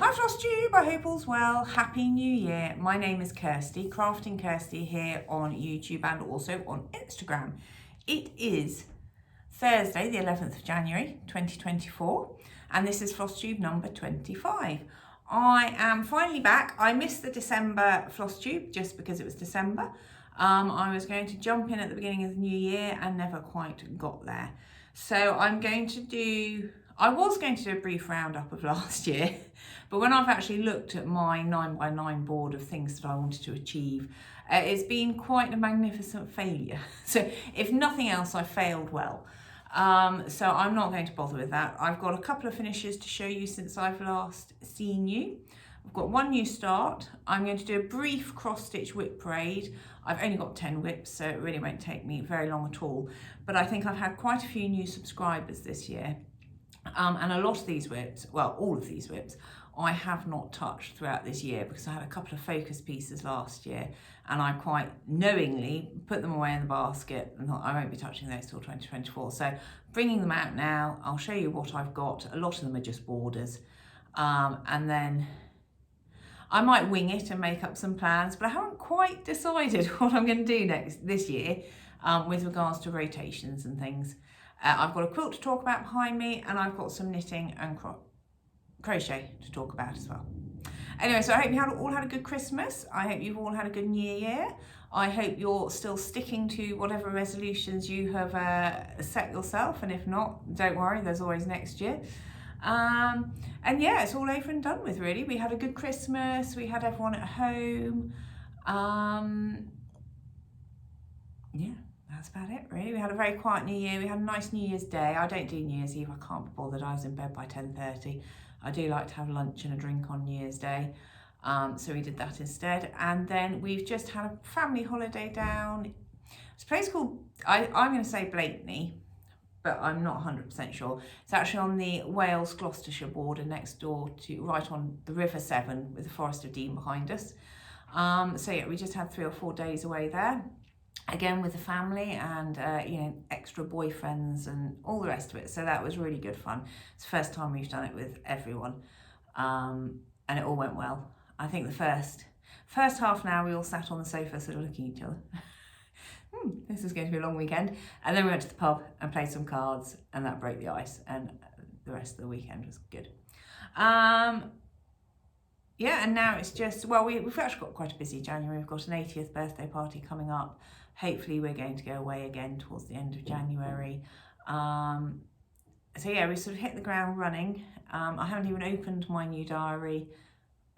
Hi Flosstube, I hope all's well. Happy New Year. My name is Kirsty, Crafting Kirsty here on YouTube and also on Instagram. It is Thursday, the 11th of January, 2024, and this is Flosstube number 25. I am finally back. I missed the December Flosstube just because it was December. I was going to jump in at the beginning of the new year and never quite got there. So I was going to do a brief roundup of last year, but when I've actually looked at my 9x9 board of things that I wanted to achieve, it's been quite a magnificent failure. So if nothing else, I failed well. So I'm not going to bother with that. I've got a couple of finishes to show you since I've last seen you. I've got one new start. I'm going to do a brief cross stitch whip parade. I've only got 10 whips, so it really won't take me very long at all. But I think I've had quite a few new subscribers this year. And a lot of these whips, well, all of these whips, I have not touched throughout this year because I had a couple of focus pieces last year and I quite knowingly put them away in the basket and thought I won't be touching those till 2024. So bringing them out now, I'll show you what I've got. A lot of them are just borders. And then I might wing it and make up some plans, but I haven't quite decided what I'm going to do this year with regards to rotations and things. I've got a quilt to talk about behind me, and I've got some knitting and crochet to talk about as well. Anyway, so I hope you all had a good Christmas. I hope you've all had a good New Year. I hope you're still sticking to whatever resolutions you have set yourself, and if not, don't worry, there's always next year. And yeah, it's all over and done with, really. We had a good Christmas. We had everyone at home. Yeah. That's about it, really. We had a very quiet New Year. We had a nice New Year's Day. I don't do New Year's Eve. I can't be bothered. I was in bed by 10:30. I do like to have lunch and a drink on New Year's Day. So we did that instead. And then we've just had a family holiday down. It's a place called, I'm going to say Blakeney, but I'm not 100% sure. It's actually on the Wales-Gloucestershire border next door to, right on the River Severn with the Forest of Dean behind us. So yeah, we just had 3 or 4 days away there. Again with the family and you know, extra boyfriends and all the rest of it, so that was really good fun. It's the first time we've done it with everyone, and it all went well. I think the first half an hour we all sat on the sofa sort of looking at each other. This is going to be a long weekend. And then we went to the pub and played some cards, and that broke the ice, and the rest of the weekend was good. Yeah, and now it's just, well, we've actually got quite a busy January. We've got an 80th birthday party coming up. Hopefully we're going to go away again towards the end of January. So yeah, we sort of hit the ground running. I haven't even opened my new diary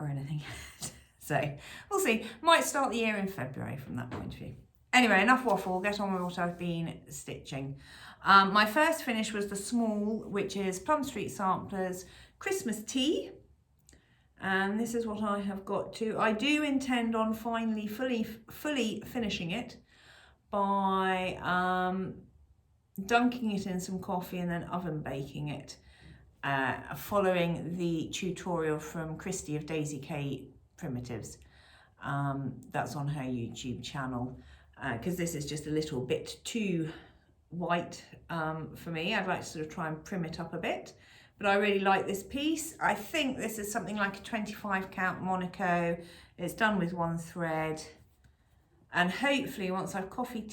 or anything yet. So we'll see. Might start the year in February from that point of view. Anyway, enough waffle. We'll get on with what I've been stitching. My first finish was the small, which is Plum Street Samplers Christmas Tea. And this is what I have got to. I do intend on finally fully finishing it by dunking it in some coffee and then oven baking it, following the tutorial from Christy of Daisy K Primitives. That's on her YouTube channel, because this is just a little bit too white for me. I'd like to sort of try and prim it up a bit. But I really like this piece. I think this is something like a 25 count Monaco. It's done with 1 thread. And hopefully once I've coffee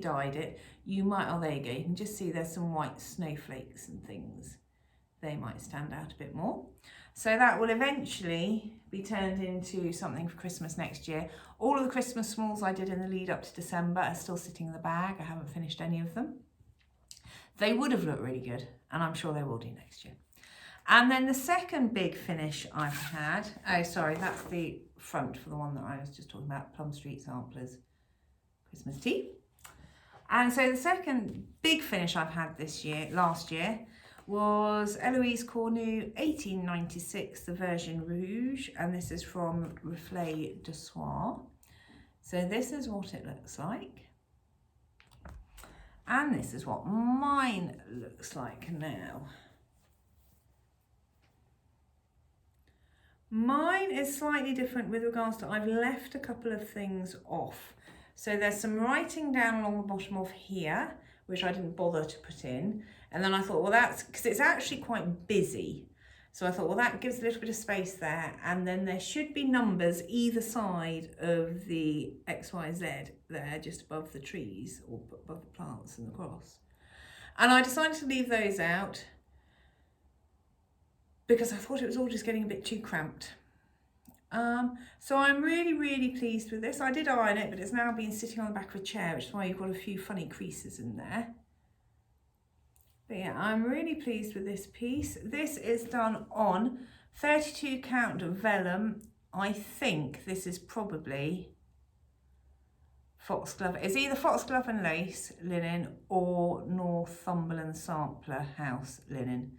dyed it, you might, oh there you go, you can just see there's some white snowflakes and things. They might stand out a bit more. So that will eventually be turned into something for Christmas next year. All of the Christmas smalls I did in the lead up to December are still sitting in the bag. I haven't finished any of them. They would have looked really good, and I'm sure they will do next year. And then the second big finish I've had, oh sorry, that's the front for the one that I was just talking about, Plum Street Samplers Christmas Tea. And so the second big finish I've had last year, was Eloise Cornu 1896, the version rouge, and this is from Reflet de Soie. So this is what it looks like. And this is what mine looks like now. Mine is slightly different with regards to, I've left a couple of things off. So there's some writing down along the bottom of here, which I didn't bother to put in. And then I thought, well, that's, because it's actually quite busy. So I thought, well, that gives a little bit of space there. And then there should be numbers either side of the XYZ there, just above the trees or above the plants and the cross. And I decided to leave those out because I thought it was all just getting a bit too cramped. So I'm really, really pleased with this. I did iron it, but it's now been sitting on the back of a chair, which is why you've got a few funny creases in there. But yeah, I'm really pleased with this piece. This is done on 32 count vellum. I think this is probably foxglove. It's either foxglove and lace linen or Northumberland Sampler House linen.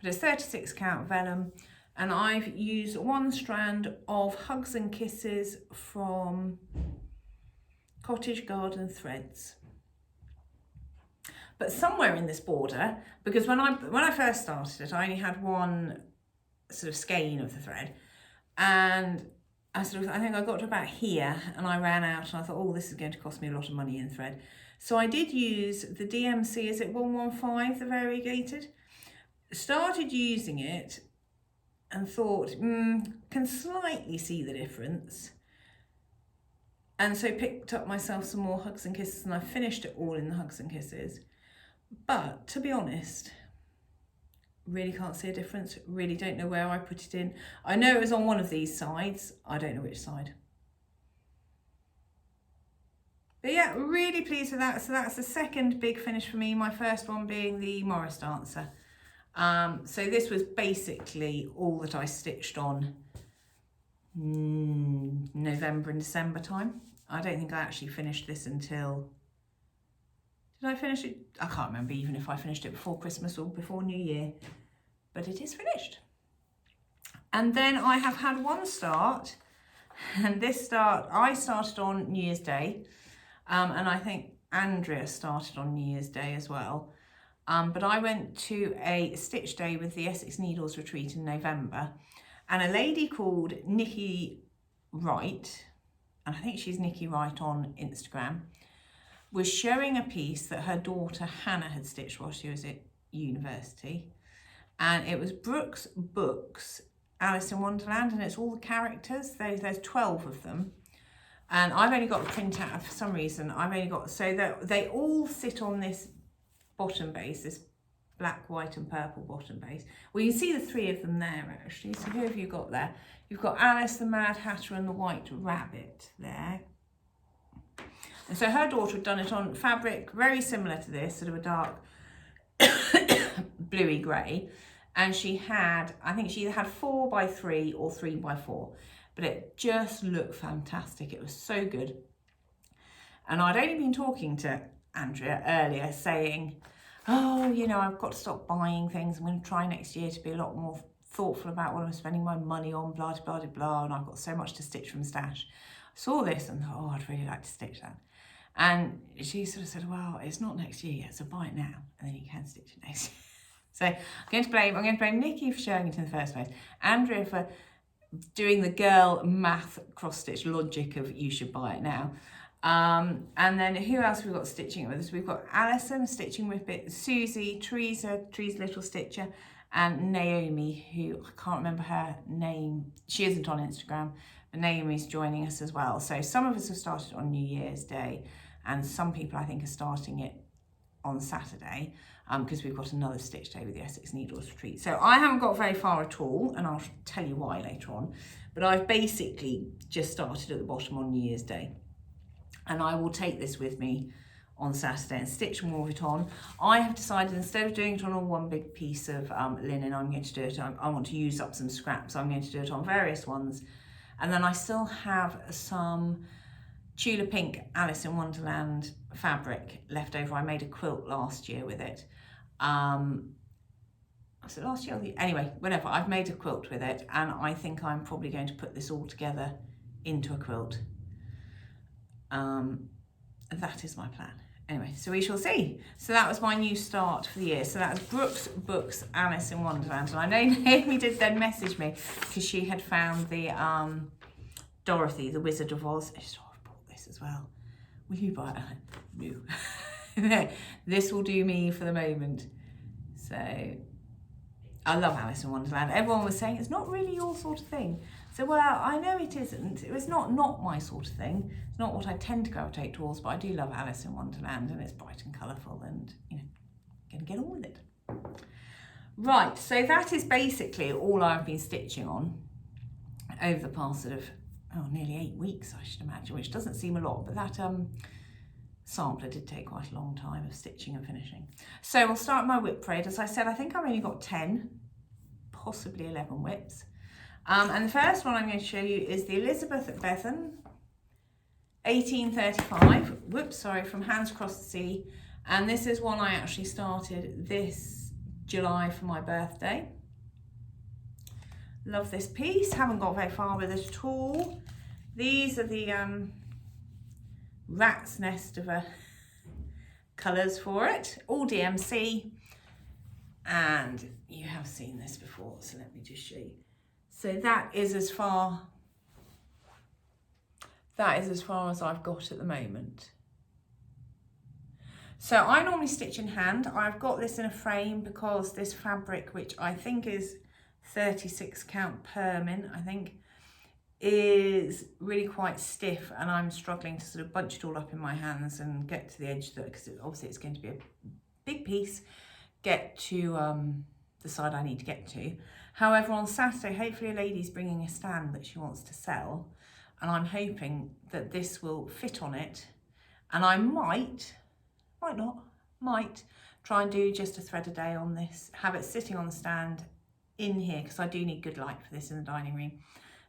But it's 36 count vellum. And I've used one strand of Hugs and Kisses from Cottage Garden Threads. But somewhere in this border, because when I first started it, I only had one sort of skein of the thread, and I think I got to about here and I ran out and I thought, oh, this is going to cost me a lot of money in thread. So I did use the DMC, is it 115, the variegated? Started using it and thought, can slightly see the difference. And so picked up myself some more Hugs and Kisses, and I finished it all in the Hugs and Kisses. But to be honest, really can't see a difference. Really don't know where I put it in. I know it was on one of these sides. I don't know which side. But yeah, really pleased with that. So that's the second big finish for me. My first one being the Morris Dancer. So this was basically all that I stitched on November and December time. I don't think I actually finished this until, did I finish it? I can't remember even if I finished it before Christmas or before New Year, but it is finished. And then I have had one start, and this start, I started on New Year's Day, and I think Andrea started on New Year's Day as well. But I went to a stitch day with the Essex Needles retreat in November, and a lady called Nikki Wright, and I think she's Nikki Wright on Instagram, was showing a piece that her daughter Hannah had stitched while she was at university, and it was Brooke's Books, Alice in Wonderland, and it's all the characters. There's 12 of them, and I've only got a printout for some reason. I've only got, so that they all sit on this bottom base, this black, white and purple bottom base. Well, you see the three of them there actually. So who have you got there? You've got Alice, the Mad Hatter and the White Rabbit there. And so her daughter had done it on fabric very similar to this, sort of a dark bluey grey. And she had, I think she either had 4x3 or 3x4, but it just looked fantastic. It was so good. And I'd only been talking to Andrea earlier saying, oh, you know, I've got to stop buying things. I'm going to try next year to be a lot more thoughtful about what I'm spending my money on, blah, blah, blah, blah. And I've got so much to stitch from stash. I saw this and thought, oh, I'd really like to stitch that. And she sort of said, well, it's not next year yet, so buy it now, and then you can stitch it next year. So I'm going to blame Nikki for showing it in the first place, Andrea for doing the girl math cross-stitch logic of you should buy it now. And then who else have we got stitching with us? We've got Alison stitching with it, Susie, Teresa Little Stitcher, and Naomi, who I can't remember her name. She isn't on Instagram, but Naomi's joining us as well. So some of us have started on New Year's Day, and some people I think are starting it on Saturday, because we've got another stitch day with the Essex Needles retreat. So I haven't got very far at all, and I'll tell you why later on, but I've basically just started at the bottom on New Year's Day. And I will take this with me on Saturday and stitch more of it on. I have decided, instead of doing it on all one big piece of linen, I'm going to do it, I want to use up some scraps. I'm going to do it on various ones. And then I still have some Tula Pink Alice in Wonderland fabric left over. I made a quilt last year with it. Was it last year? Anyway, whatever, I've made a quilt with it, and I think I'm probably going to put this all together into a quilt. That is my plan. Anyway, so we shall see. So that was my new start for the year. So that was Brooke's Books, Alice in Wonderland. And I know Naomi did then message me because she had found the Dorothy, the Wizard of Oz. She said, oh, I've bought this as well. Will you buy it? No. This will do me for the moment. So I love Alice in Wonderland. Everyone was saying it's not really your sort of thing. So, well, I know it isn't. It was not my sort of thing. It's not what I tend to gravitate towards, but I do love Alice in Wonderland, and it's bright and colourful, and, you know, gonna get on with it. Right, so that is basically all I've been stitching on over the past sort of, nearly 8 weeks, I should imagine, which doesn't seem a lot, but that sampler did take quite a long time of stitching and finishing. So we'll start my whip braid. As I said, I think I've only got 10, possibly 11 whips. And the first one I'm going to show you is the Elizabeth Bethan 1835, whoops, sorry, from Hands Across the Sea. And this is one I actually started this July for my birthday. Love this piece, haven't got very far with it at all. These are the rat's nest of colours for it, all DMC. And you have seen this before, so let me just show you. So that is as far as I've got at the moment. So I normally stitch in hand. I've got this in a frame because this fabric, which I think is 36 count permin, I think, is really quite stiff, and I'm struggling to sort of bunch it all up in my hands and get to the edge that, because obviously it's going to be a big piece, get to the side I need to get to. However, on Saturday, hopefully a lady's bringing a stand that she wants to sell, and I'm hoping that this will fit on it, and I might try and do just a thread a day on this, have it sitting on the stand in here, because I do need good light for this in the dining room,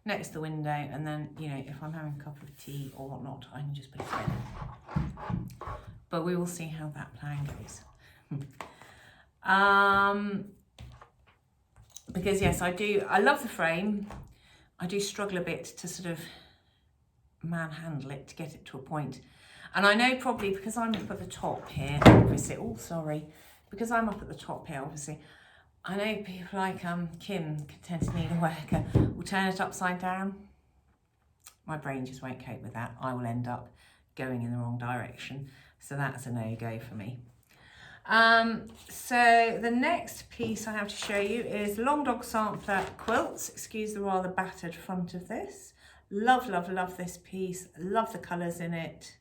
next to the window, and then, you know, if I'm having a cup of tea or whatnot, I can just put a thread in. But we will see how that plan goes. Because yes, I love the frame. I do struggle a bit to sort of manhandle it to get it to a point. And I know probably because I'm up at the top here, obviously, because I'm up at the top here, obviously, I know people like Kim Contented Needleworker will turn it upside down. My brain just won't cope with that. I will end up going in the wrong direction. So that's a no-go for me. So the next piece I have to show you is Long Dog Sampler Quilts. Excuse the rather battered front of this. Love, love, love this piece. Love the colours in it.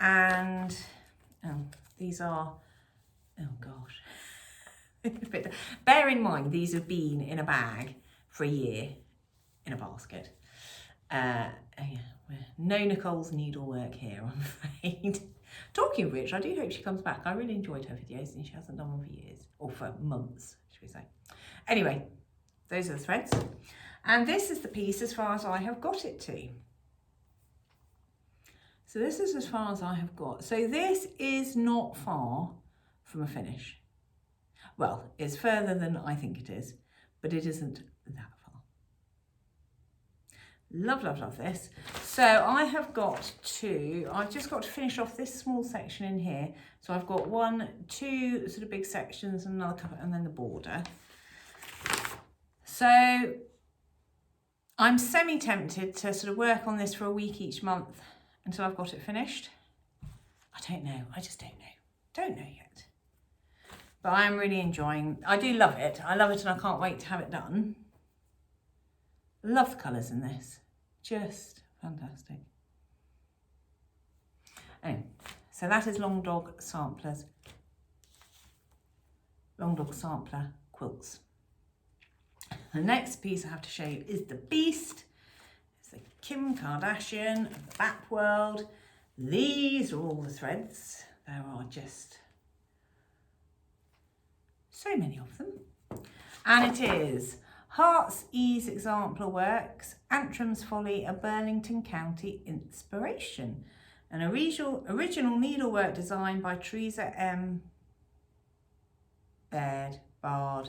And these are, oh gosh. Bear in mind, these have been in a bag for a year in a basket. Yeah, no Nicole's needlework here, I'm afraid. Talking of which, I do hope she comes back. I really enjoyed her videos, and she hasn't done one for years, or for months, should we say. Anyway, those are the threads. And this is the piece as far as I have got it to. So this is as far as I have got. So this is not far from a finish. Well, it's further than I think it is, but it isn't that far. Love, love, love this. So I've just got to finish off this small section in here. So I've got 1, 2 sort of big sections and another couple, and then the border. So I'm semi-tempted to sort of work on this for a week each month until I've got it finished. I don't know, I just don't know. Don't know yet. But I am really enjoying, I do love it. I love it, and I can't wait to have it done. Love the colours in this. Just fantastic. Anyway, so that is Long Dog Sampler Quilts. The next piece I have to show you is the Beast. It's the Kim Kardashian of the Bap World. These are all the threads. There are just so many of them. And it is Heart's Ease Exemplar Works, Antrim's Folly, a Burlington County inspiration. An original needlework design by Teresa M. Bard.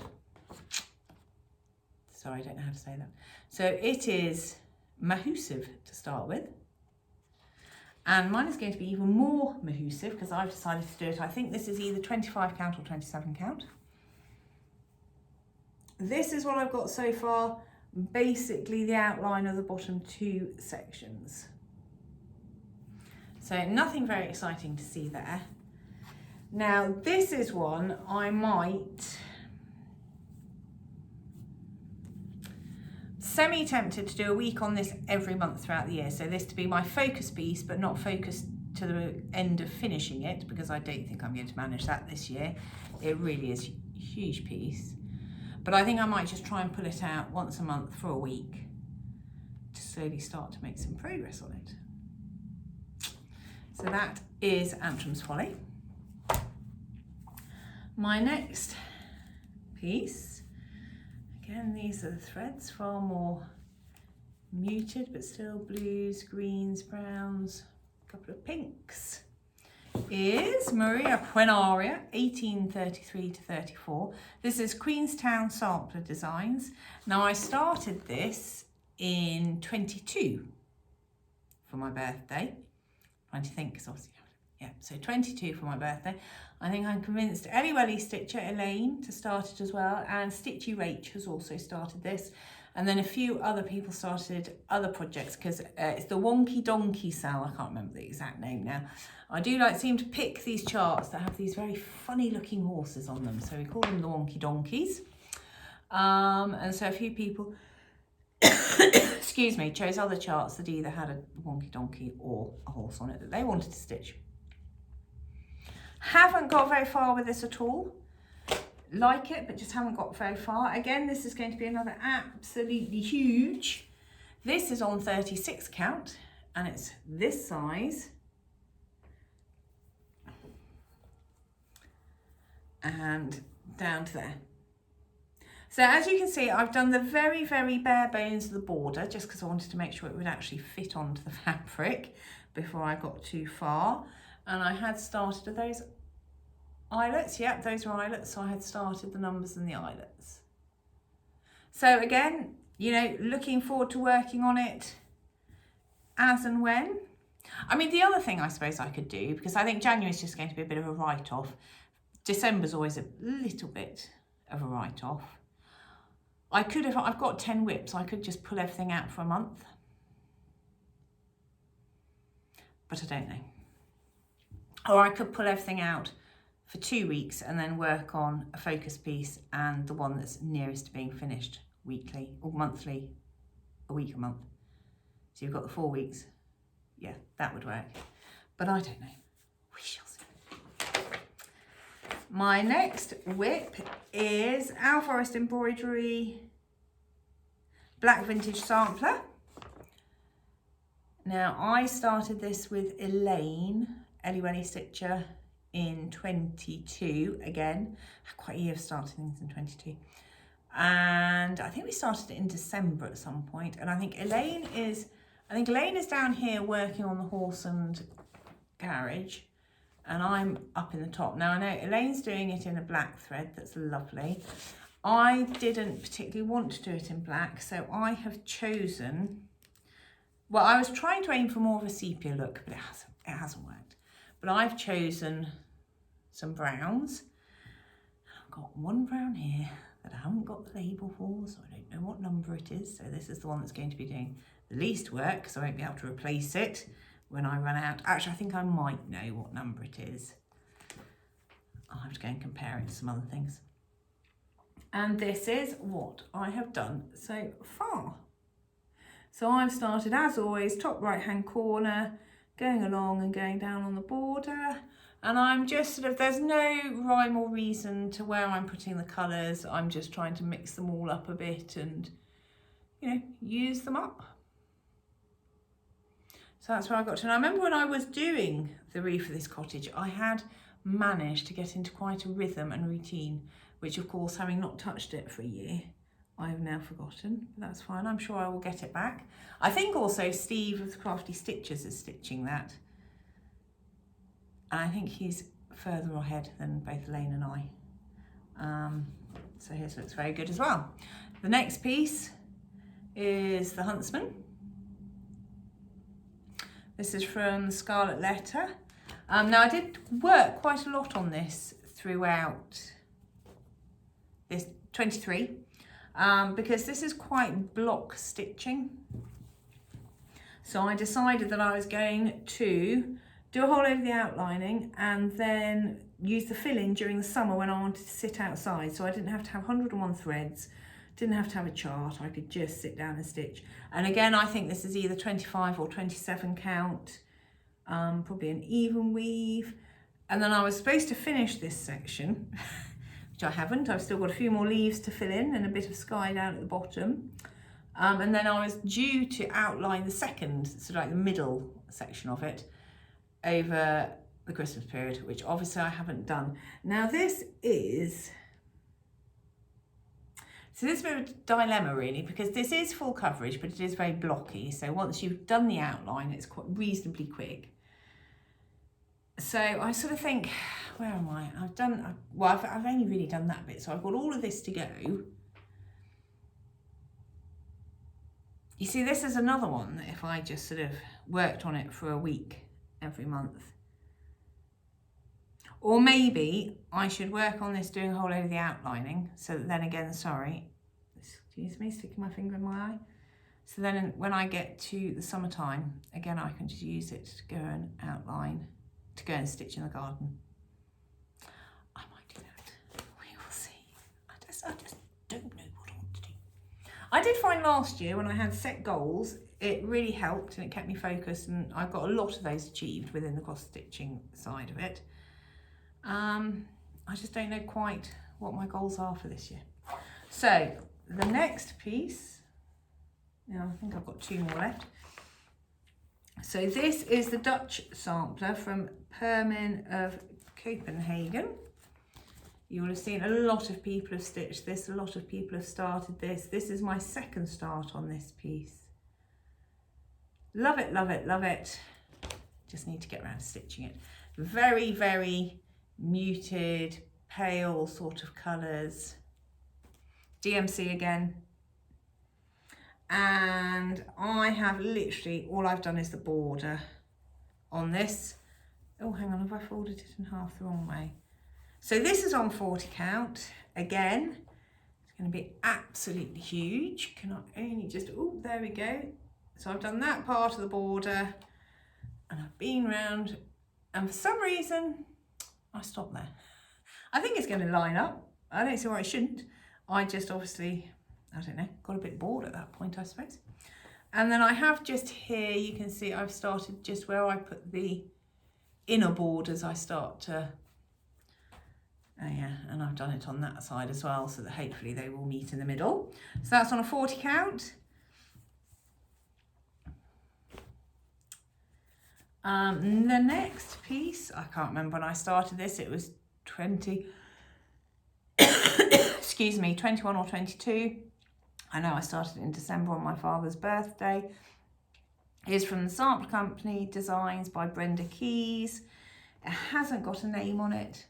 Sorry, I don't know how to say that. So it is mahoosive to start with. And mine is going to be even more mahoosive because I've decided to do it. I think this is either 25 count or 27 count. This is what I've got so far. Basically the outline of the bottom 2 sections. So nothing very exciting to see there. Now this is one I might semi-tempted to do a week on this every month throughout the year. So this to be my focus piece, but not focused to the end of finishing it, because I don't think I'm going to manage that this year. It really is a huge piece. But I think I might just try and pull it out once a month for a week to slowly start to make some progress on it. So that is Antrim's Folly. My next piece, again, these are the threads, far more muted, but still blues, greens, browns, a couple of pinks, is Maria Puenaria, 1833 to 34. This is Queenstown Sampler Designs. Now I started this in 22 for my birthday. Trying to think, because obviously, yeah, so 22 for my birthday. I think I'm convinced Ellie Welly Stitcher Elaine to start it as well, and Stitchy Rach has also started this, and then a few other people started other projects, because it's the Wonky Donkey Sale. I can't remember the exact name now. I do seem to pick these charts that have these very funny looking horses on them, so we call them the Wonky Donkeys. And so a few people excuse me, chose other charts that either had a wonky donkey or a horse on it that they wanted to stitch. Haven't got very far with this at all. Like it, but just haven't got very far. Again, this is going to be another absolutely huge. This is on 36 count, and it's this size. And down to there. So as you can see, I've done the very, very bare bones of the border, just because I wanted to make sure it would actually fit onto the fabric before I got too far. And I had started, are those eyelets? Yep, those are eyelets. So I had started the numbers and the eyelets. So again, you know, looking forward to working on it as and when. I mean, the other thing I suppose I could do, because I think January is just going to be a bit of a write-off. December's always a little bit of a write-off. I could, if I've got 10 whips, I could just pull everything out for a month. But I don't know. Or I could pull everything out for 2 weeks and then work on a focus piece and the one that's nearest to being finished weekly or monthly, a week a month. So you've got the 4 weeks. Yeah, that would work. But I don't know. We shall see. My next whip is Our Forest Embroidery Black Vintage Sampler. Now I started this with Elaine, Ellie Welly Stitcher, in 22 again. Quite a year of starting things in 22. And I think we started it in December at some point. And I think Elaine is down here working on the horse and carriage. And I'm up in the top. Now I know Elaine's doing it in a black thread, that's lovely. I didn't particularly want to do it in black, so I have chosen, well, I was trying to aim for more of a sepia look, but it hasn't worked. But I've chosen some browns. I've got one brown here that I haven't got the label for, so I don't know what number it is. So this is the one that's going to be doing the least work, because I won't be able to replace it when I run out. Actually, I think I might know what number it is. I'll have to go and compare it to some other things. And this is what I have done so far. So I've started, as always, top right hand corner, going along and going down on the border. And I'm just sort of, there's no rhyme or reason to where I'm putting the colours. I'm just trying to mix them all up a bit and, you know, use them up. So that's where I got to. And I remember when I was doing the Reef of this cottage, I had managed to get into quite a rhythm and routine, which of course, having not touched it for a year, I have now forgotten, but that's fine. I'm sure I will get it back. I think also Steve of the Crafty Stitchers is stitching that. And I think he's further ahead than both Elaine and I. So his looks very good as well. The next piece is the Huntsman. This is from Scarlet Letter. Now I did work quite a lot on this throughout this 23, because this is quite block stitching. So I decided that I was going to do a whole load of the outlining and then use the fill-in during the summer when I wanted to sit outside. So I didn't have to have 101 threads Didn't have to have a chart, I could just sit down and stitch. And again, I think this is either 25 or 27 count, probably an even weave. And then I was supposed to finish this section, which I haven't. I've still got a few more leaves to fill in and a bit of sky down at the bottom. And then I was due to outline the second, sort of like the middle section of it, over the Christmas period, which obviously I haven't done. Now this is a bit of a dilemma really, because this is full coverage, but it is very blocky. So once you've done the outline, it's quite reasonably quick. So I sort of think, where am I? I've only really done that bit. So I've got all of this to go. You see, this is another one that if I just sort of worked on it for a week every month. Or maybe I should work on this doing a whole load of the outlining, so that then again, sorry, excuse me, sticking my finger in my eye. So then when I get to the summertime, again, I can just use it to go and outline, to go and stitch in the garden. I might do that, we will see. I just don't know what I want to do. I did find last year when I had set goals, it really helped and it kept me focused, and I got a lot of those achieved within the cross stitching side of it. I just don't know quite what my goals are for this year. So the next piece, now I think I've got 2 more left. So this is the Dutch sampler from Permin of Copenhagen. You will have seen a lot of people have stitched this, a lot of people have started this. This is my second start on this piece. Love it, love it, love it. Just need to get around to stitching it. Very, very muted, pale sort of colours. DMC again. And I have literally, all I've done is the border on this. Oh, hang on, have I folded it in half the wrong way? So this is on 40 count. Again, it's going to be absolutely huge. Can I only just, oh, there we go. So I've done that part of the border and I've been round, and for some reason, I stopped there. I think it's going to line up. I don't see why it shouldn't. I just obviously, I don't know, got a bit bored at that point, I suppose. And then I have just here, you can see I've started just where I put the inner borders, I start to, oh yeah, and I've done it on that side as well, so that hopefully they will meet in the middle. So that's on a 40 count. The next piece, I can't remember when I started this, it was 20, excuse me, 21 or 22. I know I started in December on my father's birthday. It's from the Sample Company, designs by Brenda Keys. It hasn't got a name on it,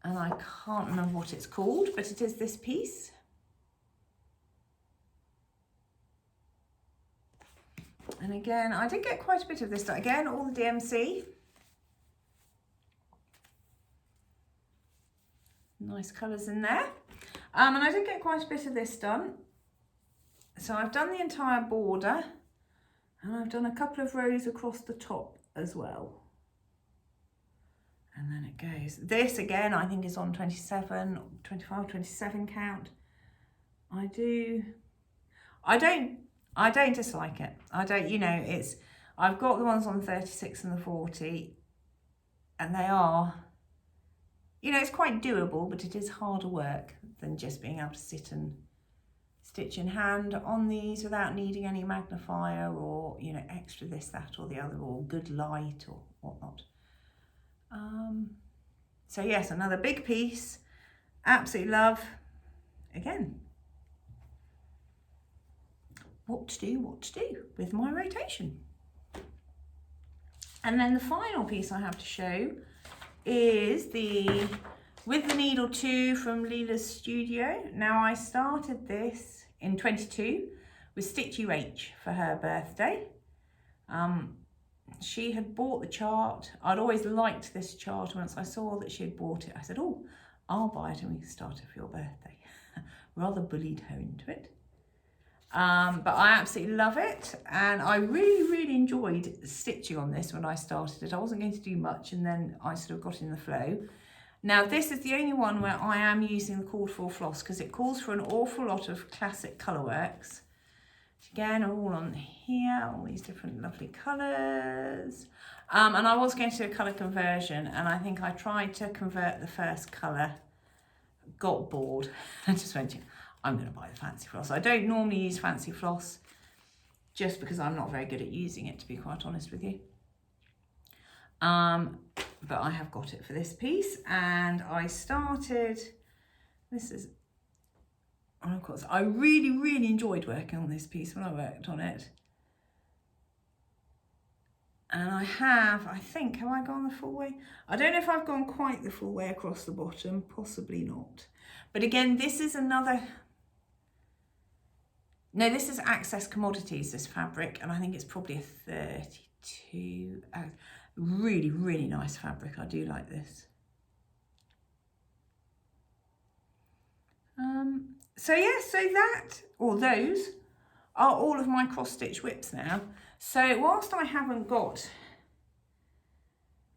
and I can't remember what it's called, but it is this piece. And again, I did get quite a bit of this done. Again, all the DMC. Nice colours in there. And I did get quite a bit of this done. So I've done the entire border, and I've done a couple of rows across the top as well. And then it goes. This again, I think is on 27, 25, 27 count. I don't dislike it. I don't, you know, I've got the ones on 36 and the 40, and they are, you know, it's quite doable, but it is harder work than just being able to sit and stitch in hand on these without needing any magnifier or, you know, extra this, that or the other, or good light or whatnot. So yes, another big piece, absolutely love. Again, what to do with my rotation. And then the final piece I have to show is the With the Needle 2 from Leela's Studio. Now I started this in 22 with Stitch UH for her birthday. She had bought the chart. I'd always liked this chart. Once I saw that she had bought it, I said, oh, I'll buy it and we can start it for your birthday. Rather bullied her into it. But I absolutely love it, and I really enjoyed stitching on this when I started it. I wasn't going to do much, and then I sort of got in the flow. Now this is the only one where I am using the called for floss because it calls for an awful lot of classic colourworks. Again, all on here, all these different lovely colours. And I was going to do a colour conversion, and I think I tried to convert the first colour, got bored, and just went, I'm going to buy the fancy floss. I don't normally use fancy floss, just because I'm not very good at using it, to be quite honest with you. But I have got it for this piece, and I started, this is, and of course, I really enjoyed working on this piece when I worked on it. And I think, have I gone the full way? I don't know if I've gone quite the full way across the bottom, possibly not. But again, this is another, no, this is Access Commodities, this fabric, and I think it's probably a 32. Really nice fabric, I do like this. So yeah, so that, or those, are all of my cross-stitch whips now. So whilst I haven't got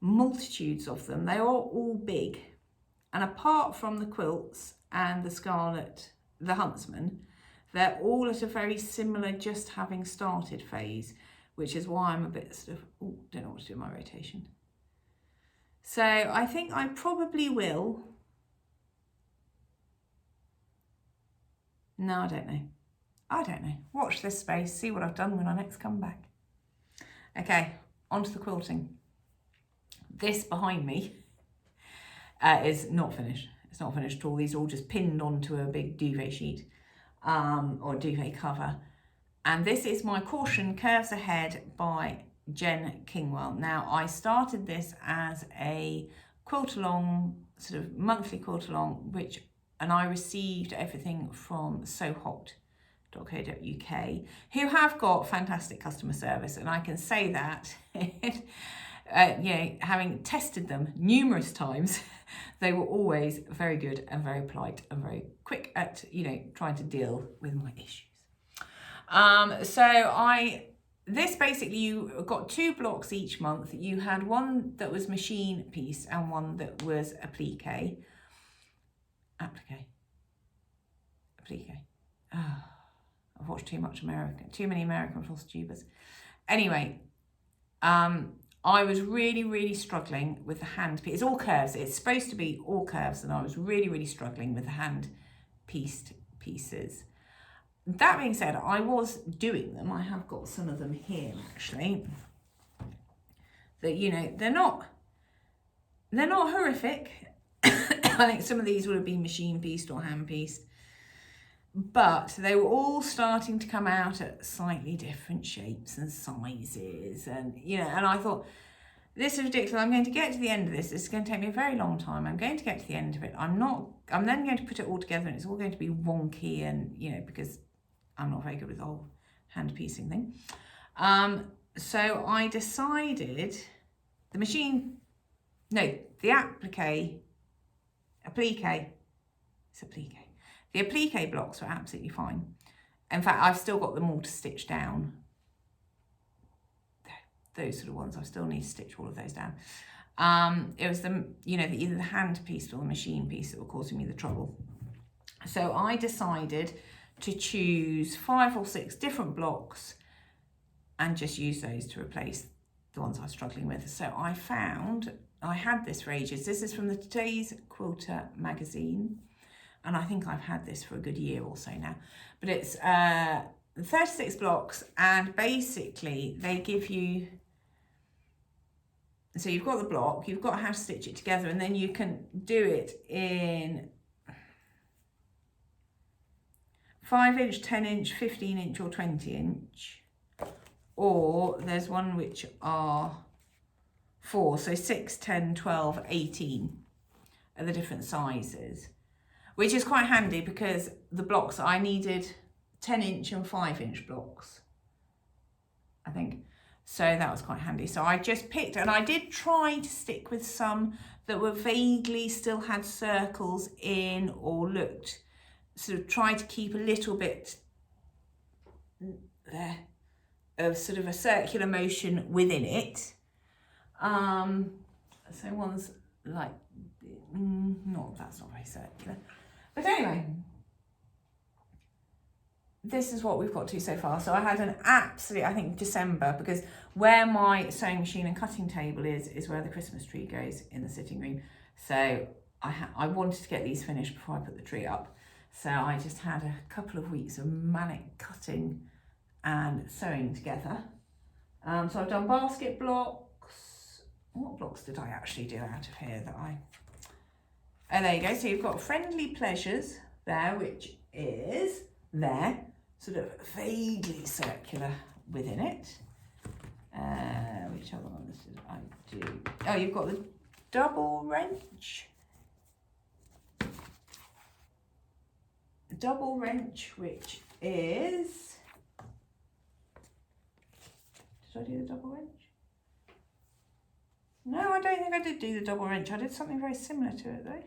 multitudes of them, they are all big. And apart from the quilts and the Scarlet, the Huntsman, they're all at a very similar just having started phase, which is why I'm a bit sort of, oh, don't know what to do with my rotation. So I think I probably will. No, I don't know. I don't know. Watch this space, see what I've done when I next come back. Okay, onto the quilting. This behind me is not finished. It's not finished at all. These are all just pinned onto a big duvet sheet or duvet cover. And this is my Caution Curves Ahead by Jen Kingwell. Now, I started this as a quilt along, sort of monthly quilt along, and I received everything from sohot.co.uk, who have got fantastic customer service, and I can say that, you know, having tested them numerous times, they were always very good and very polite and very quick at, you know, trying to deal with my issues. This basically, you got 2 blocks each month. You had one that was machine piece and one that was applique. Oh, I've watched too many American Flosstubers. Anyway, I was really struggling with the hand piece. It's all curves. It's supposed to be all curves, and I was really struggling with the hand pieced pieces. That being said, I was doing them. I have got some of them here actually. That, you know, they're not horrific. I think some of these would have been machine pieced or hand pieced, but they were all starting to come out at slightly different shapes and sizes, and you know, and I thought, this is ridiculous. I'm going to get to the end of this. This is going to take me a very long time. I'm going to get to the end of it. I'm then going to put it all together, and it's all going to be wonky, and you know, because I'm not very good with the whole hand piecing thing. So I decided the applique blocks were absolutely fine. In fact, I've still got them all to stitch down. Those sort of ones, I still need to stitch all of those down. It was either the hand piece or the machine piece that were causing me the trouble. So I decided to choose 5 or 6 different blocks and just use those to replace the ones I was struggling with. So I had this for ages. This is from the Today's Quilter magazine, and I think I've had this for a good year or so now. But it's 36 blocks, and basically they give you, so you've got the block, you've got how to stitch it together, and then you can do it in 5-inch, 10-inch, 15-inch or 20-inch. Or there's one which are 4, so 6, 10, 12, 18 are the different sizes, which is quite handy because the blocks, I needed 10-inch and 5-inch blocks, I think. So that was quite handy. So I just picked, and I did try to stick with some that were vaguely still had circles in, or looked, sort of tried to keep a little bit there of sort of a circular motion within it. So ones like That's not very circular. But anyway, this is what we've got to so far. So I had an absolute, I think December, because where my sewing machine and cutting table is where the Christmas tree goes in the sitting room. So I wanted to get these finished before I put the tree up. So I just had a couple of weeks of manic cutting and sewing together. So I've done basket blocks. What blocks did I actually do out of here that oh, there you go. So you've got Friendly Pleasures there, which is there, sort of vaguely circular within it. Which other one did I do? Oh, you've got the double wrench. Double wrench, which is, did I do the double wrench? No, I don't think I did do the double wrench. I did something very similar to it though.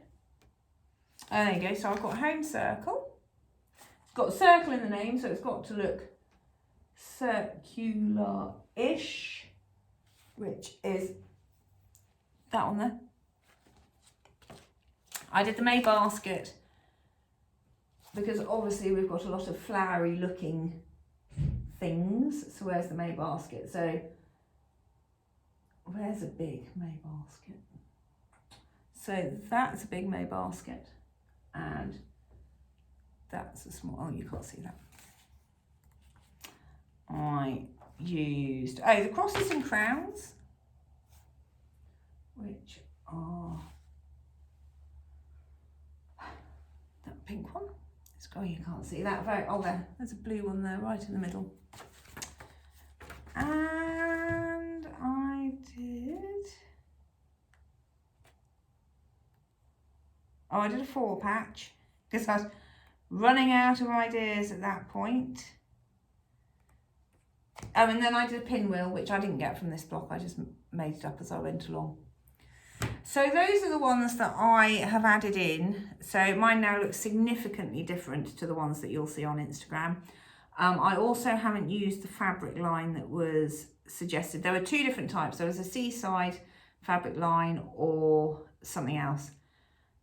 Oh, there you go. So I've got Home Circle. It's got a circle in the name, so it's got to look circular-ish, which is that one there. I did the May basket because obviously we've got a lot of flowery looking things. So where's the May basket? So where's a big May basket? So that's a big May basket and that's a small, oh, you can't see that. I used, the crosses and crowns, which are that pink one. Oh, you can't see that very, oh there's a blue one there right in the middle. And I did a 4-patch because I was running out of ideas at that point. And then I did a pinwheel, which I didn't get from this block. I just made it up as I went along. So those are the ones that I have added in. So mine now looks significantly different to the ones that you'll see on Instagram. I also haven't used the fabric line that was suggested. There were 2 different types. There was a seaside fabric line or something else.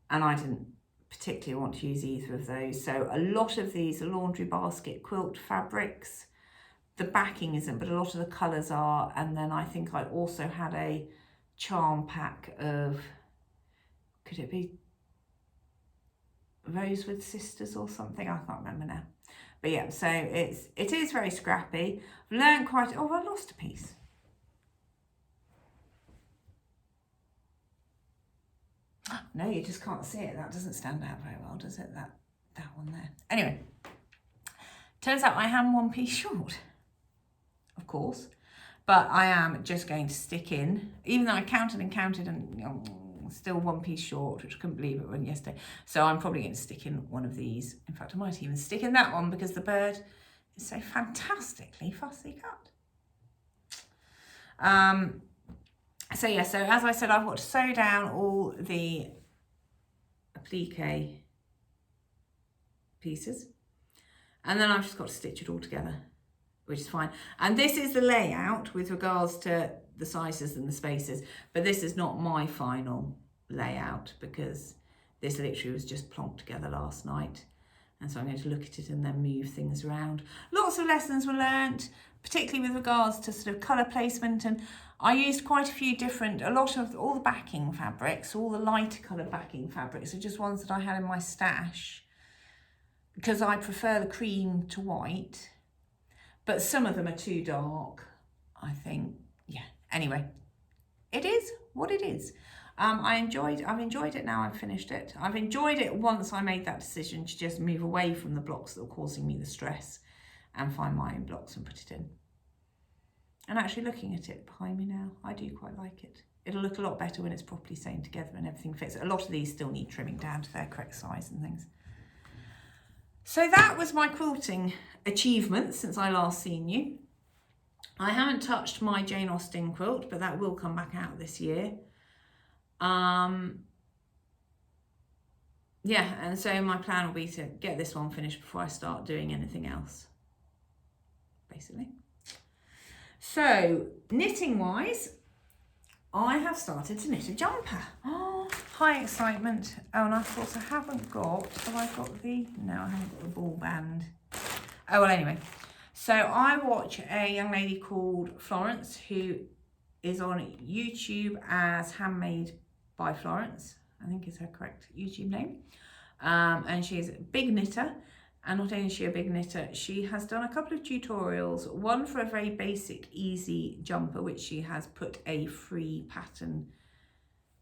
And I didn't particularly want to use either of those. So a lot of these are laundry basket quilt fabrics. The backing isn't, but a lot of the colours are. And then I think I also had a charm pack of, could it be Rosewood Sisters or something? I can't remember now. But yeah, so it is very scrappy. I've learned quite, oh, I lost a piece. No, you just can't see it. That doesn't stand out very well, does it? That one there. Anyway, turns out I am 1 piece short, of course. But I am just going to stick in, even though I counted and still 1 piece short, which I couldn't believe it when yesterday. So I'm probably going to stick in one of these. In fact, I might even stick in that one because the bird is so fantastically fussy cut. So yeah, so as I said, I've got to sew down all the applique pieces. And then I've just got to stitch it all together, which is fine. And this is the layout with regards to the sizes and the spaces, but this is not my final layout because this literally was just plonked together last night. And so I'm going to look at it and then move things around. Lots of lessons were learnt, particularly with regards to sort of colour placement. And I used quite a few different, a lot of all the backing fabrics, all the lighter coloured backing fabrics are just ones that I had in my stash because I prefer the cream to white. But some of them are too dark, I think. Yeah, anyway, it is what it is. I've enjoyed it now I've finished it. I've enjoyed it once I made that decision to just move away from the blocks that were causing me the stress and find my own blocks and put it in. And actually looking at it behind me now, I do quite like it. It'll look a lot better when it's properly sewn together and everything fits. A lot of these still need trimming down to their correct size and things. So that was my quilting achievement since I last seen you. I haven't touched my Jane Austen quilt, but that will come back out this year. Yeah, and so my plan will be to get this one finished before I start doing anything else, basically. So knitting wise, I have started to knit a jumper. Oh, high excitement. Oh, and I of course I haven't got, have I got the, no, I haven't got the ball band. Oh, well, anyway. So I watch a young lady called Florence who is on YouTube as Handmade by Florence, I think is her correct YouTube name. And she's a big knitter. And not only is she a big knitter, she has done a couple of tutorials, one for a very basic, easy jumper, which she has put a free pattern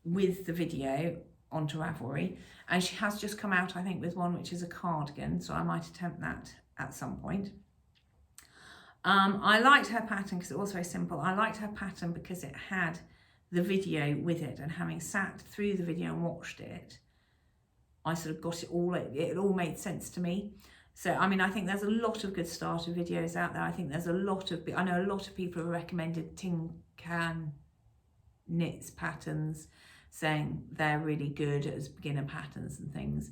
with the video onto Ravelry. And she has just come out, I think, with one which is a cardigan, so I might attempt that at some point. I liked her pattern because it was very simple. I liked her pattern because it had the video with it, and having sat through the video and watched it, I sort of got it all made sense to me. So, I mean, I think there's a lot of good starter videos out there. I think there's a lot of, I know a lot of people have recommended Tin Can Knits patterns, saying they're really good as beginner patterns and things,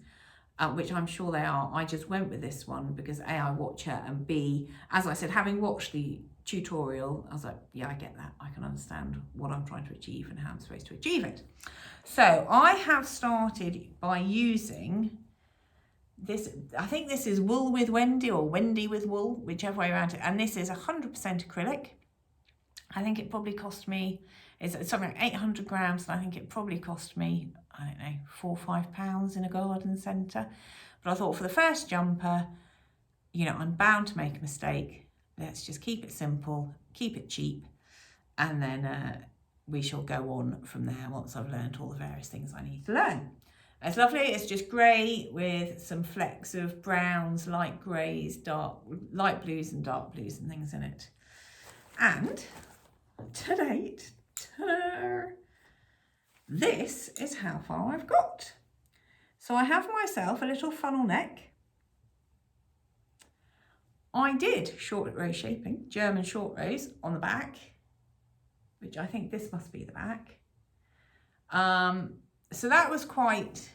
which I'm sure they are. I just went with this one because A, I watch her, and B, as I said, having watched the tutorial, I was like, yeah, I get that. I can understand what I'm trying to achieve and how I'm supposed to achieve it. So I have started by using this, I think this is Wool with Wendy or Wendy with Wool, whichever way around it. And this is 100% acrylic. I think it probably cost me, it's something like 800 grams. And I think it probably cost me, I don't know, £4 or £5 in a garden centre. But I thought for the first jumper, you know, I'm bound to make a mistake. Let's just keep it simple, keep it cheap. And then we shall go on from there once I've learned all the various things I need to learn. It's lovely. It's just grey with some flecks of browns, light greys, light blues and dark blues and things in it. And to date, ta-da, this is how far I've got. So I have myself a little funnel neck. I did short row shaping, German short rows on the back, which I think this must be the back. So that was quite,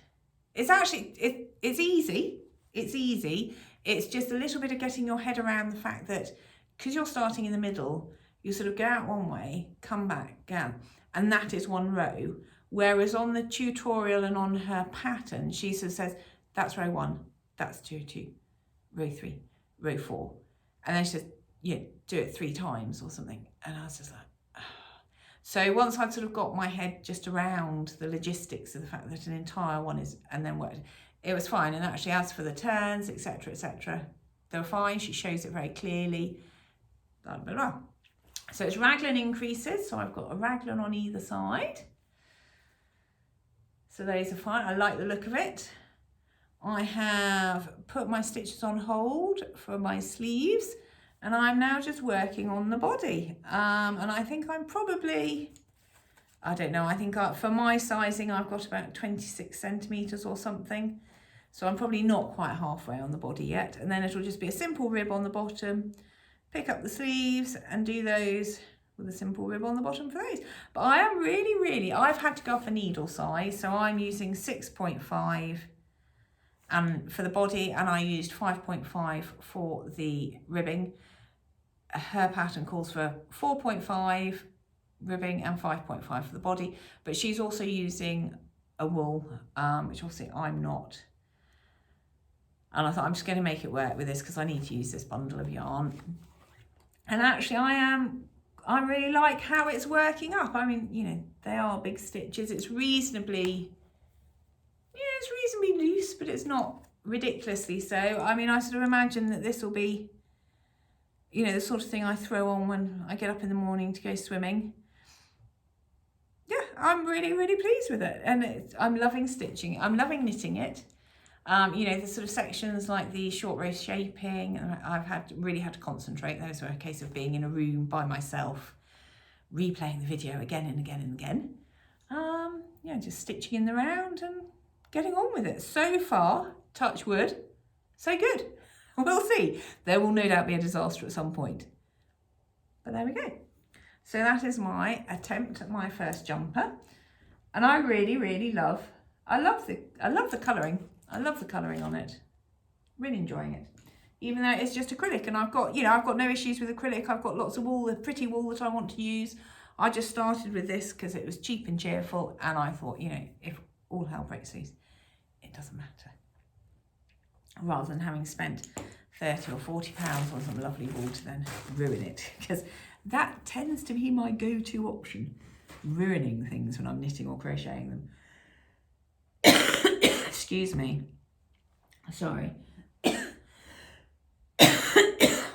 it's actually, it's easy. It's easy. It's just a little bit of getting your head around the fact that because you're starting in the middle, you sort of go out one way, come back down, and that is one row. Whereas on the tutorial and on her pattern, she sort of says, that's row 1, that's row 2, row 3, row 4. And then she says, yeah, do it 3 times or something. And I was just like, so once I'd sort of got my head just around the logistics of the fact that an entire one is, and then what, it was fine. And actually, as for the turns, etc., they were fine. She shows it very clearly. Blah, blah, blah. So it's raglan increases. So I've got a raglan on either side. So those are fine. I like the look of it. I have put my stitches on hold for my sleeves. And I'm now just working on the body. And I think I'm probably, I don't know, I think for my sizing, I've got about 26 centimetres or something. So I'm probably not quite halfway on the body yet. And then it'll just be a simple rib on the bottom, pick up the sleeves and do those with a simple rib on the bottom for those. But I am really, I've had to go up a needle size. So I'm using 6.5 for the body, and I used 5.5 for the ribbing. Her pattern calls for 4.5 ribbing and 5.5 for the body, but she's also using a wool, which obviously I'm not. And I thought I'm just going to make it work with this because I need to use this bundle of yarn. And actually I really like how it's working up. I mean, you know, they are big stitches. It's reasonably, it's reasonably loose, but it's not ridiculously so. I mean, I sort of imagine that this will be, you know, the sort of thing I throw on when I get up in the morning to go swimming. Yeah, I'm really pleased with it. And I'm loving stitching. I'm loving knitting it. You know, the sort of sections like the short row shaping, I've really had to concentrate. Those were a case of being in a room by myself, replaying the video again and again and again. Yeah, just stitching in the round and getting on with it. So far, touch wood, so good. We'll see. There will no doubt be a disaster at some point. But there we go. So that is my attempt at my first jumper. And I really love, I love the colouring. I love the colouring on it. Really enjoying it. Even though it's just acrylic, and I've got no issues with acrylic. I've got lots of wool, the pretty wool that I want to use. I just started with this because it was cheap and cheerful, and I thought, you know, if all hell breaks loose. It doesn't matter. Rather than having spent £30 or £40 on some lovely wool to then ruin it, because that tends to be my go-to option, ruining things when I'm knitting or crocheting them. Excuse me. Sorry.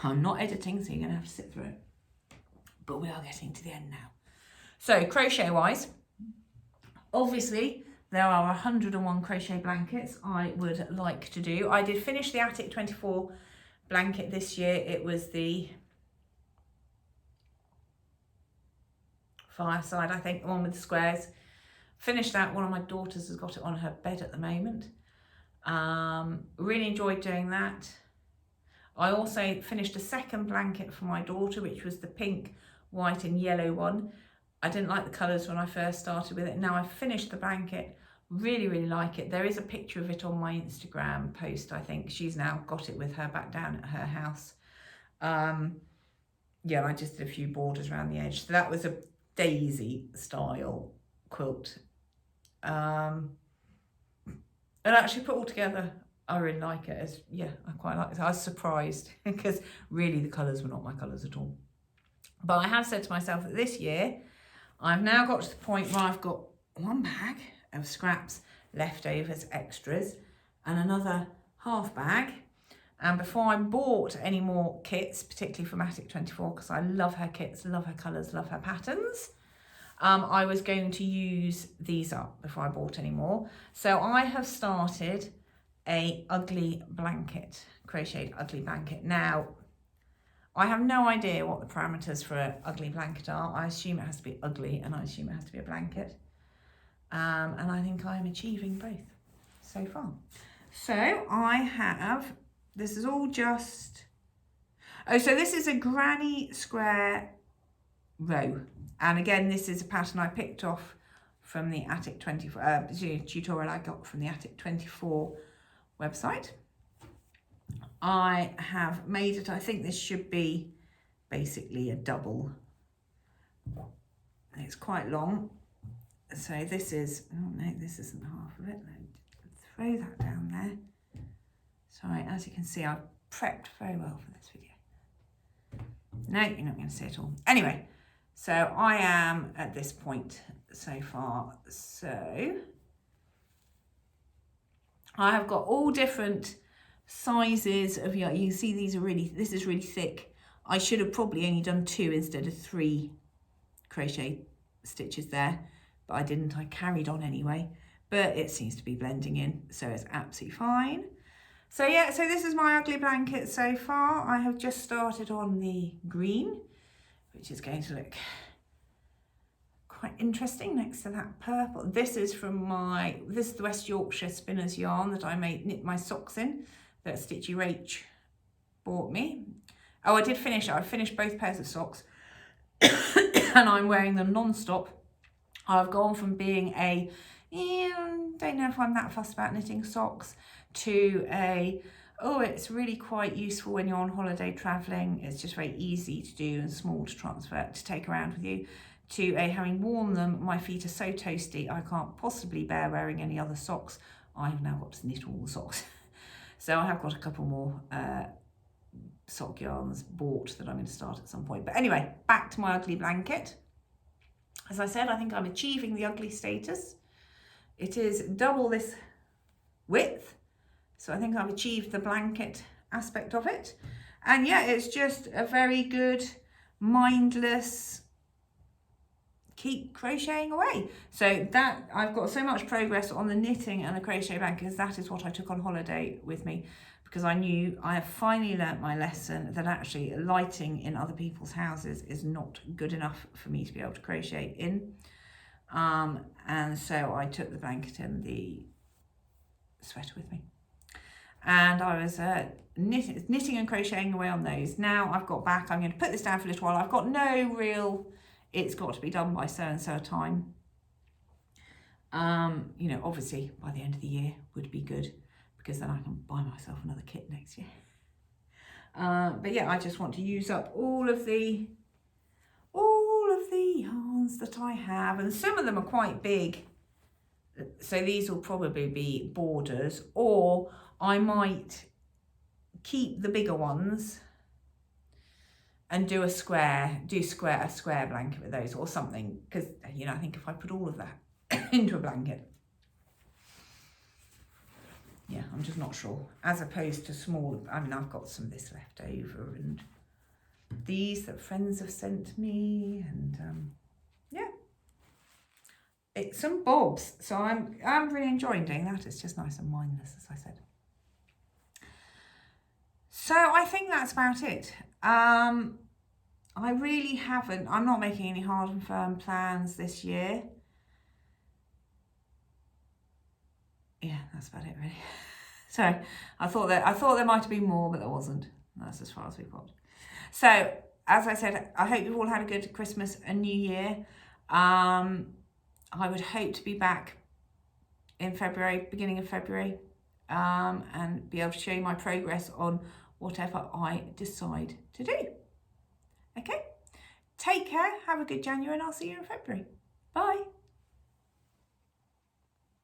I'm not editing, so you're going to have to sit through it. But we are getting to the end now. So crochet-wise, obviously, there are 101 crochet blankets I would like to do. I did finish the Attic 24 blanket this year. It was the fireside, I think, the one with the squares. Finished that. One of my daughters has got it on her bed at the moment. Really enjoyed doing that. I also finished a second blanket for my daughter, which was the pink, white and yellow one. I didn't like the colours when I first started with it. Now I've finished the blanket. Really, really like it. There is a picture of it on my Instagram post, I think. She's now got it with her back down at her house. Yeah, I just did a few borders around the edge. So that was a daisy style quilt. And actually put all together, I really like it. Yeah, I quite like it. I was surprised because really the colours were not my colours at all. But I have said to myself that this year, I've now got to the point where I've got one bag of scraps, leftovers, extras, and another half bag. And before I bought any more kits, particularly from Attic 24, because I love her kits, love her colours, love her patterns, I was going to use these up before I bought any more. So I have started a ugly blanket, crocheted ugly blanket. Now, I have no idea what the parameters for an ugly blanket are. I assume it has to be ugly and I assume it has to be a blanket. And I think I am achieving both so far. So I have, this is all just, oh, so this is a granny square row. And again, this is a pattern I picked off from the Attic 24, tutorial I got from the Attic 24 website. I have made it, I think this should be basically a double. It's quite long. So this is, oh no, this isn't half of it. Let's throw that down there. Sorry, as you can see, I've prepped very well for this video. No, you're not going to see it all. Anyway, so I am at this point so far. So I have got all different sizes of yarn. You can see these are really, this is really thick. I should have probably only done 2 instead of 3 crochet stitches there, but I didn't. I carried on anyway, but it seems to be blending in, so it's absolutely fine. So yeah, so this is my ugly blanket so far. I have just started on the green, which is going to look quite interesting next to that purple. This is from this is the West Yorkshire Spinners yarn that I knit my socks in, that Stitchy Rach bought me. Oh, I did finish it. I finished both pairs of socks and I'm wearing them non-stop. I've gone from being a, don't know if I'm that fussed about knitting socks, to a, oh, it's really quite useful when you're on holiday traveling. It's just very easy to do and small to transfer, to take around with you, to a, having worn them, my feet are so toasty, I can't possibly bear wearing any other socks. I've now got to knit all the socks. So I have got a couple more sock yarns bought that I'm going to start at some point. But anyway, back to my ugly blanket. As I said, I think I'm achieving the ugly status. It is double this width. So I think I've achieved the blanket aspect of it. And yeah, it's just a very good, mindless, keep crocheting away. So that, I've got so much progress on the knitting and the crochet blankets. That is what I took on holiday with me, because I knew I have finally learnt my lesson that actually lighting in other people's houses is not good enough for me to be able to crochet in. And so I took the blanket and the sweater with me. And I was knitting and crocheting away on those. Now I've got back, I'm going to put this down for a little while. I've got no real, it's got to be done by so-and-so time. You know, obviously by the end of the year would be good, because then I can buy myself another kit next year. But yeah, I just want to use up all of the yarns that I have, and some of them are quite big So these will probably be borders, or I might keep the bigger ones and do a square blanket with those or something, because you know, I think if I put all of that into a blanket, yeah, I'm just not sure, as opposed to small. I mean, I've got some of this left over, and these that friends have sent me, and yeah, it's some bobs. So I'm really enjoying doing that. It's just nice and mindless, as I said. So I think that's about it. I really haven't, I'm not making any hard and firm plans this year. Yeah, that's about it really. So I thought there might have been more, but there wasn't. That's as far as we got. So as I said, I hope you've all had a good Christmas and New Year. I would hope to be back in February, beginning of February, and be able to show you my progress on whatever I decide to do. Okay, take care, have a good January, and I'll see you in February. Bye.